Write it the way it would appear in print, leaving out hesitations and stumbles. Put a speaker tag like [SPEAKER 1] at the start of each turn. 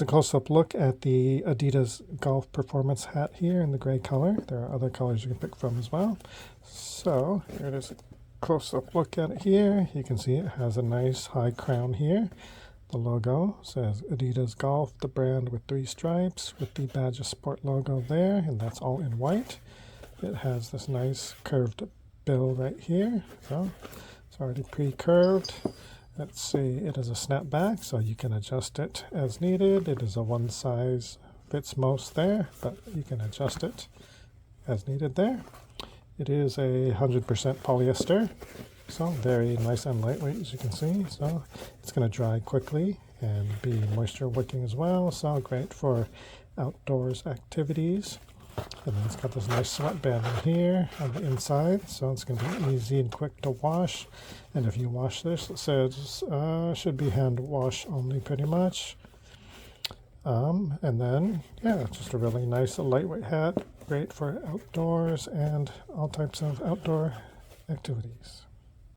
[SPEAKER 1] It's a close-up look at the Adidas Golf Performance hat here in the gray color. There are other colors you can pick from as well. So here it is, a close-up look at it here. You can see it has a nice high crown here. The logo says Adidas Golf, the brand with 3 stripes with the Badge of Sport logo there, and that's all in white. It has this nice curved bill right here. So it's already pre-curved. Let's see, it is a snapback, so you can adjust it as needed. It is a one size fits most there, but you can adjust it as needed there. It is a 100% polyester, so very nice and lightweight as you can see. So it's going to dry quickly and be moisture wicking as well, so great for outdoors activities. And then it's got this nice sweatband in here on the inside, so it's going to be easy and quick to wash. And if you wash this, it says should be hand wash only pretty much. And then, yeah, just a really nice lightweight hat, great for outdoors and all types of outdoor activities.